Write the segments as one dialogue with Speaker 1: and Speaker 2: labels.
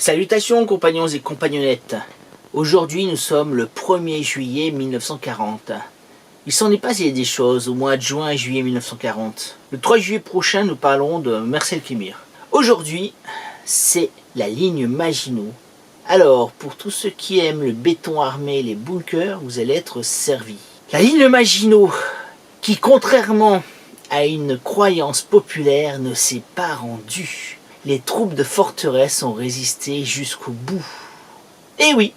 Speaker 1: Salutations compagnons et compagnonnettes. Aujourd'hui nous sommes le 1er juillet 1940. Il s'en est passé des choses au mois de juin et juillet 1940. Le 3 juillet prochain nous parlerons de Marcel Clémire. Aujourd'hui c'est la ligne Maginot. Alors pour tous ceux qui aiment le béton armé et les bunkers, vous allez être servis. La ligne Maginot qui contrairement à une croyance populaire ne s'est pas rendue. Les troupes de forteresse ont résisté jusqu'au bout. Et oui,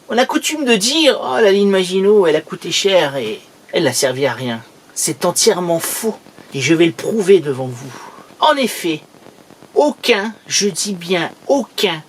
Speaker 1: on a coutume de dire « Oh, la ligne Maginot, elle a coûté cher et elle n'a servi à rien ». C'est entièrement faux et je vais le prouver devant vous. En effet, aucun, je dis bien aucun,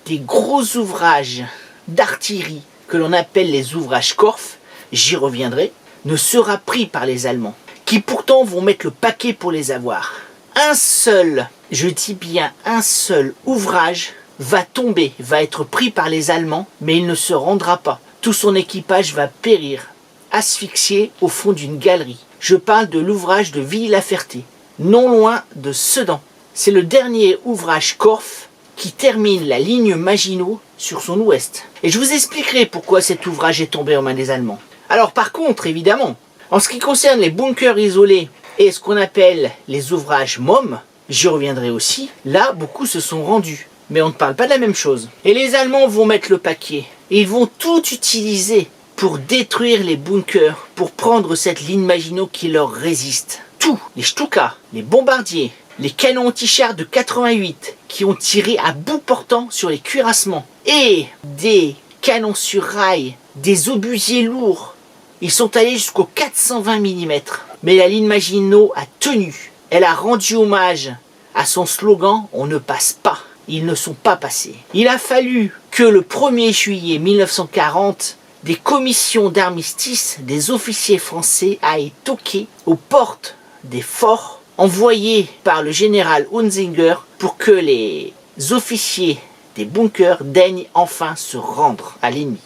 Speaker 1: des gros ouvrages d'artillerie que l'on appelle les ouvrages Korff, j'y reviendrai, ne sera pris par les Allemands, qui pourtant vont mettre le paquet pour les avoir. Un seul, je dis bien un seul ouvrage va tomber, va être pris par les Allemands, mais il ne se rendra pas. Tout son équipage va périr, asphyxié au fond d'une galerie. Je parle de l'ouvrage de Villy-la-Ferté, non loin de Sedan. C'est le dernier ouvrage Korff qui termine la ligne Maginot sur son ouest. Et je vous expliquerai pourquoi cet ouvrage est tombé aux mains des Allemands. Alors par contre, évidemment, en ce qui concerne les bunkers isolés et ce qu'on appelle les ouvrages MOM, j'y reviendrai aussi, là beaucoup se sont rendus. Mais on ne parle pas de la même chose. Et les Allemands vont mettre le paquet. Et ils vont tout utiliser pour détruire les bunkers, pour prendre cette ligne Maginot qui leur résiste. Tout, les Stuka, les bombardiers, les canons anti-chars de 88 qui ont tiré à bout portant sur les cuirassements. Et des canons sur rail, des obusiers lourds. Ils sont allés jusqu'au 420 mm. Mais la ligne Maginot a tenu. Elle a rendu hommage à son slogan « On ne passe pas ». Ils ne sont pas passés. Il a fallu que le 1er juillet 1940, des commissions d'armistice des officiers français aillent toquer aux portes des forts envoyés par le général Hunzinger pour que les officiers des bunkers daignent enfin se rendre à l'ennemi.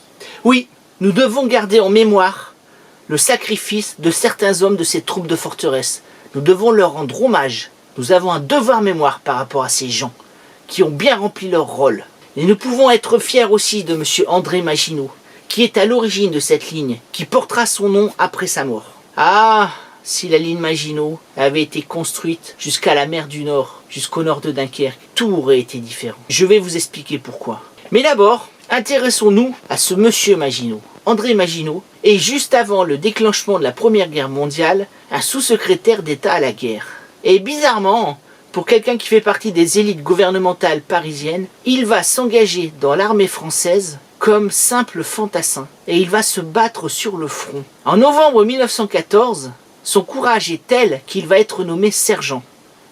Speaker 1: Oui, nous devons garder en mémoire le sacrifice de certains hommes de ces troupes de forteresse. Nous devons leur rendre hommage. Nous avons un devoir mémoire par rapport à ces gens qui ont bien rempli leur rôle. Et nous pouvons être fiers aussi de M. André Maginot, qui est à l'origine de cette ligne, qui portera son nom après sa mort. Ah, si la ligne Maginot avait été construite jusqu'à la mer du Nord, jusqu'au nord de Dunkerque, tout aurait été différent. Je vais vous expliquer pourquoi. Mais d'abord, intéressons-nous à ce monsieur Maginot. André Maginot est juste avant le déclenchement de la Première Guerre mondiale, un sous-secrétaire d'État à la guerre. Et bizarrement, pour quelqu'un qui fait partie des élites gouvernementales parisiennes, il va s'engager dans l'armée française comme simple fantassin. Et il va se battre sur le front. En novembre 1914, son courage est tel qu'il va être nommé sergent.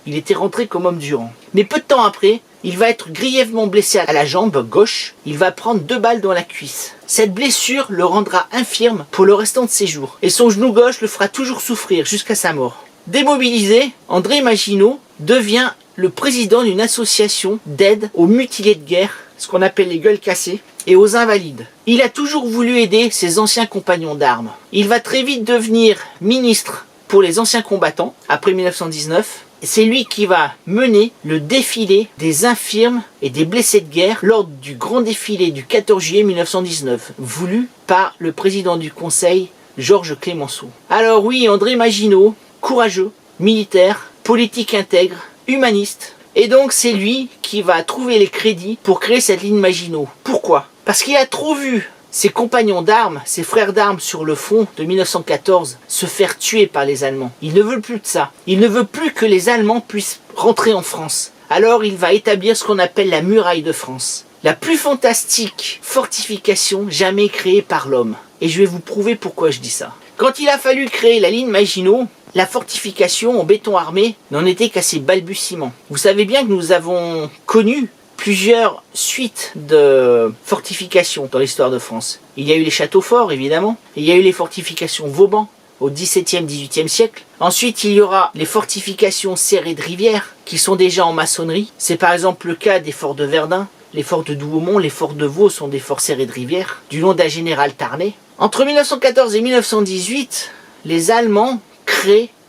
Speaker 1: Il était rentré comme homme du rang. Mais peu de temps après, il va être grièvement blessé à la jambe gauche. Il va prendre 2 balles dans la cuisse. Cette blessure le rendra infirme pour le restant de ses jours. Et son genou gauche le fera toujours souffrir jusqu'à sa mort. Démobilisé, André Maginot devient le président d'une association d'aide aux mutilés de guerre, ce qu'on appelle les gueules cassées, et aux invalides. Il a toujours voulu aider ses anciens compagnons d'armes. Il va très vite devenir ministre pour les anciens combattants, après 1919. C'est lui qui va mener le défilé des infirmes et des blessés de guerre lors du grand défilé du 14 juillet 1919, voulu par le président du Conseil, Georges Clemenceau. Alors oui, André Maginot, courageux, militaire, politique intègre, humaniste. Et donc c'est lui qui va trouver les crédits pour créer cette ligne Maginot. Pourquoi? Parce qu'il a trop vu ses compagnons d'armes, ses frères d'armes sur le front de 1914 se faire tuer par les Allemands. Il ne veut plus de ça. Il ne veut plus que les Allemands puissent rentrer en France. Alors il va établir ce qu'on appelle la muraille de France. La plus fantastique fortification jamais créée par l'homme. Et je vais vous prouver pourquoi je dis ça. Quand il a fallu créer la ligne Maginot, la fortification en béton armé n'en était qu'à ses balbutiements. Vous savez bien que nous avons connu plusieurs suites de fortifications dans l'histoire de France. Il y a eu les châteaux forts, évidemment. Il y a eu les fortifications Vauban au XVIIe, XVIIIe siècle. Ensuite, il y aura les fortifications serrées de rivière qui sont déjà en maçonnerie. C'est par exemple le cas des forts de Verdun, les forts de Douaumont, les forts de Vaux sont des forts serrés de rivière, du nom d'un général Tarnet. Entre 1914 et 1918, les Allemands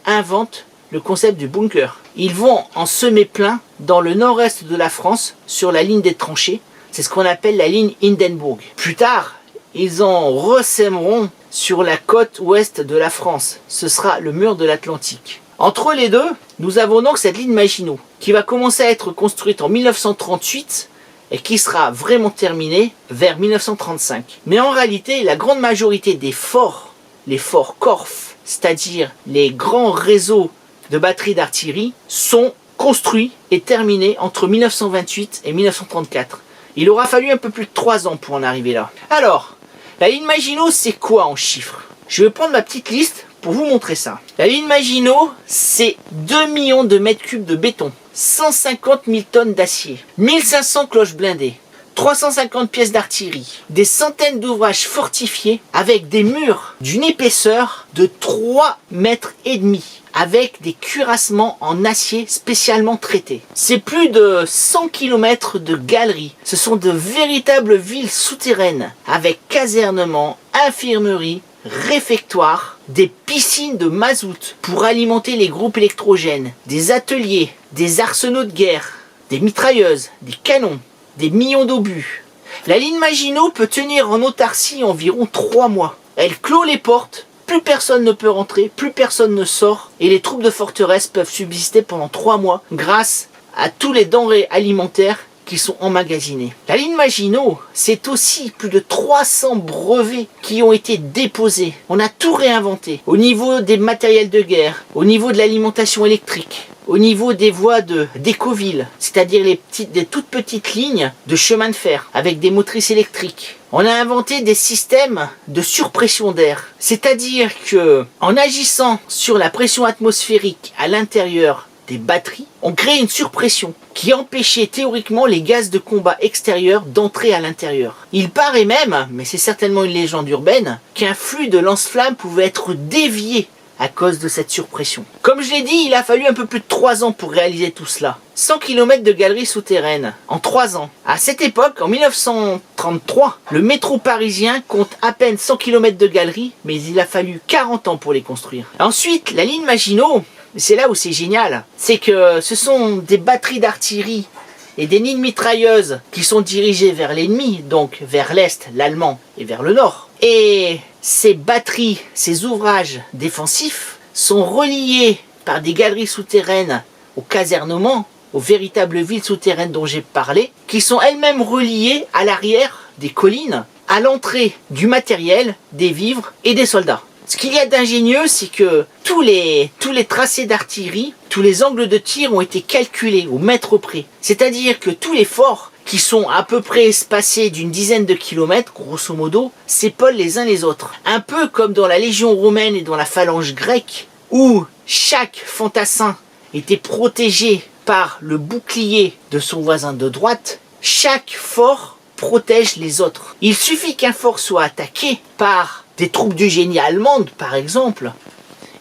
Speaker 1: inventent le concept du bunker. Ils vont en semer plein dans le nord-est de la France, sur la ligne des tranchées, c'est ce qu'on appelle la ligne Hindenburg. Plus tard, ils en ressèmeront sur la côte ouest de la France. Ce sera le mur de l'Atlantique. Entre les deux, nous avons donc cette ligne Maginot qui va commencer à être construite en 1938 et qui sera vraiment terminée vers 1935. Mais en réalité, la grande majorité des forts, les forts Korff, c'est-à-dire les grands réseaux de batteries d'artillerie, sont construits et terminés entre 1928 et 1934. Il aura fallu un peu plus de 3 ans pour en arriver là. Alors, la ligne Maginot, c'est quoi en chiffres? Je vais prendre ma petite liste pour vous montrer ça. La ligne Maginot, c'est 2 millions de mètres cubes de béton, 150 000 tonnes d'acier, 1500 cloches blindées, 350 pièces d'artillerie, des centaines d'ouvrages fortifiés avec des murs d'une épaisseur de 3 mètres et demi, avec des cuirassements en acier spécialement traités. C'est plus de 100 km de galeries. Ce sont de véritables villes souterraines avec casernement, infirmerie, réfectoires, des piscines de mazout pour alimenter les groupes électrogènes, des ateliers, des arsenaux de guerre, des mitrailleuses, des canons, des millions d'obus. La ligne Maginot peut tenir en autarcie environ 3 mois. Elle clôt les portes, plus personne ne peut rentrer, plus personne ne sort, et les troupes de forteresse peuvent subsister pendant 3 mois grâce à tous les denrées alimentaires qui sont emmagasinés. La ligne Maginot, c'est aussi plus de 300 brevets qui ont été déposés. On a tout réinventé. Au niveau des matériels de guerre, au niveau de l'alimentation électrique, au niveau des voies d'écoville, c'est-à-dire des toutes petites lignes de chemin de fer avec des motrices électriques. On a inventé des systèmes de surpression d'air, c'est-à-dire que en agissant sur la pression atmosphérique à l'intérieur des batteries, on crée une surpression qui empêchait théoriquement les gaz de combat extérieurs d'entrer à l'intérieur. Il paraît même, mais c'est certainement une légende urbaine, qu'un flux de lance-flammes pouvait être dévié à cause de cette surpression. Comme je l'ai dit, il a fallu un peu plus de 3 ans pour réaliser tout cela. 100 km de galeries souterraines en 3 ans. À cette époque, en 1933, le métro parisien compte à peine 100 km de galeries, mais il a fallu 40 ans pour les construire. Ensuite, la ligne Maginot, c'est là où c'est génial, c'est que ce sont des batteries d'artillerie et des lignes mitrailleuses qui sont dirigées vers l'ennemi, donc vers l'Est, l'Allemand, et vers le Nord. Et ces batteries, ces ouvrages défensifs sont reliés par des galeries souterraines au casernement, aux véritables villes souterraines dont j'ai parlé, qui sont elles-mêmes reliées à l'arrière des collines, à l'entrée du matériel, des vivres et des soldats. Ce qu'il y a d'ingénieux, c'est que tous les tracés d'artillerie, tous les angles de tir ont été calculés au mètre près. C'est-à-dire que tous les forts, qui sont à peu près espacés d'une dizaine de kilomètres, grosso modo, s'épaulent les uns les autres. Un peu comme dans la Légion romaine et dans la phalange grecque, où chaque fantassin était protégé par le bouclier de son voisin de droite, chaque fort protège les autres. Il suffit qu'un fort soit attaqué par des troupes du génie allemandes, par exemple,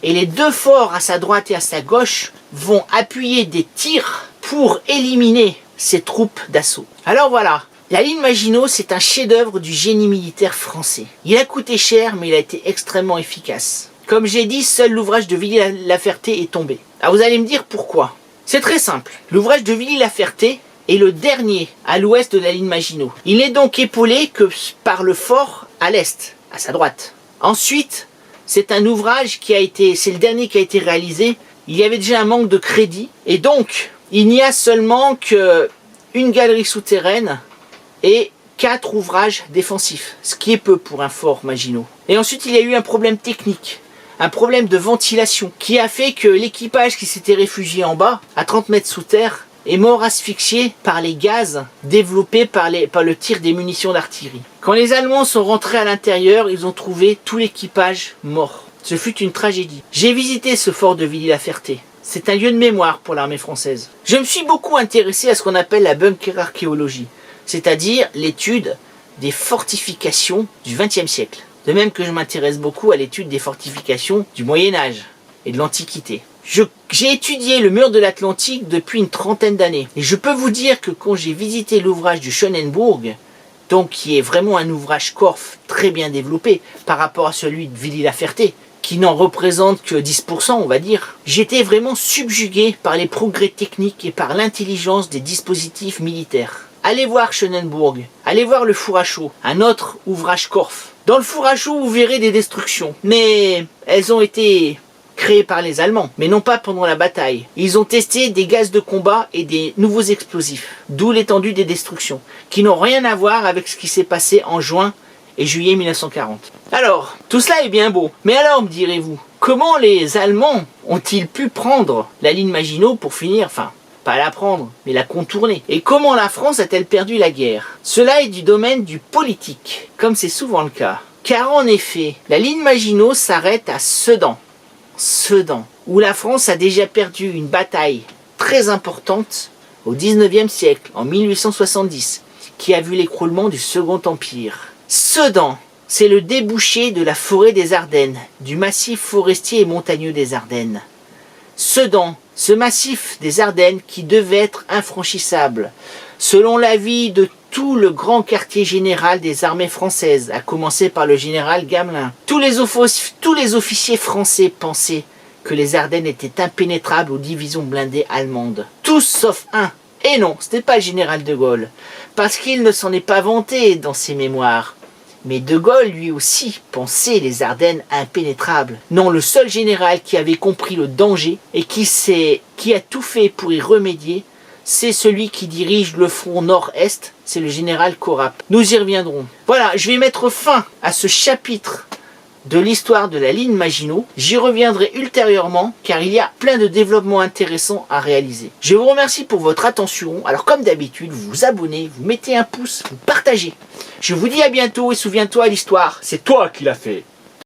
Speaker 1: et les 2 forts à sa droite et à sa gauche vont appuyer des tirs pour éliminer ces troupes d'assaut. Alors voilà, la ligne Maginot, c'est un chef-d'œuvre du génie militaire français. Il a coûté cher, mais il a été extrêmement efficace. Comme j'ai dit, seul l'ouvrage de Villiers-la-Ferté est tombé. Alors vous allez me dire pourquoi. C'est très simple. L'ouvrage de Villiers-la-Ferté est le dernier à l'ouest de la ligne Maginot. Il n'est donc épaulé que par le fort à l'est, à sa droite. Ensuite, c'est un ouvrage c'est le dernier qui a été réalisé. Il y avait déjà un manque de crédit, et donc il n'y a seulement qu'une galerie souterraine et 4 ouvrages défensifs, ce qui est peu pour un fort Maginot. Et ensuite, il y a eu un problème technique, un problème de ventilation, qui a fait que l'équipage qui s'était réfugié en bas, à 30 mètres sous terre, est mort asphyxié par les gaz développés par le tir des munitions d'artillerie. Quand les Allemands sont rentrés à l'intérieur, ils ont trouvé tout l'équipage mort. Ce fut une tragédie. J'ai visité ce fort de Villiers-la-Ferté. C'est un lieu de mémoire pour l'armée française. Je me suis beaucoup intéressé à ce qu'on appelle la bunker archéologie, c'est-à-dire l'étude des fortifications du XXe siècle. De même que je m'intéresse beaucoup à l'étude des fortifications du Moyen-Âge et de l'Antiquité. J'ai étudié le mur de l'Atlantique depuis une 30aine d'années. Et je peux vous dire que quand j'ai visité l'ouvrage du Schönenburg, donc qui est vraiment un ouvrage Korff très bien développé par rapport à celui de Villiers-la-Ferté, qui n'en représente que 10%, on va dire, j'étais vraiment subjugué par les progrès techniques et par l'intelligence des dispositifs militaires. allez voir Schönenbourg, allez voir le four à chaud, un autre ouvrage Korff. Dans le four à chaud, vous verrez des destructions, mais elles ont été créées par les Allemands, mais non pas pendant la bataille. Ils ont testé des gaz de combat et des nouveaux explosifs, d'où l'étendue des destructions, qui n'ont rien à voir avec ce qui s'est passé en juin et juillet 1940. Alors, tout cela est bien beau, mais alors, me direz-vous, comment les Allemands ont-ils pu prendre la ligne Maginot pour finir, enfin, pas la prendre, mais la contourner? Et comment la France a-t-elle perdu la guerre? Cela est du domaine du politique, comme c'est souvent le cas. Car en effet, la ligne Maginot s'arrête à Sedan, où la France a déjà perdu une bataille très importante au 19e siècle, en 1870, qui a vu l'écroulement du Second Empire. Sedan, c'est le débouché de la forêt des Ardennes, du massif forestier et montagneux des Ardennes. Sedan, ce massif des Ardennes qui devait être infranchissable, selon l'avis de tout le grand quartier général des armées françaises, à commencer par le général Gamelin. Tous les officiers français pensaient que les Ardennes étaient impénétrables aux divisions blindées allemandes. Tous sauf un. Et non, ce n'est pas le général de Gaulle, parce qu'il ne s'en est pas vanté dans ses mémoires. Mais de Gaulle, lui aussi, pensait les Ardennes impénétrables. Non, le seul général qui avait compris le danger et qui a tout fait pour y remédier, c'est celui qui dirige le front nord-est, c'est le général Corap. Nous y reviendrons. Voilà, je vais mettre fin à ce chapitre de l'histoire de la ligne Maginot. J'y reviendrai ultérieurement car il y a plein de développements intéressants à réaliser. Je vous remercie pour votre attention. Alors comme d'habitude, vous vous abonnez, vous mettez un pouce, vous partagez. Je vous dis à bientôt et souviens-toi, l'histoire, c'est toi qui l'as fait.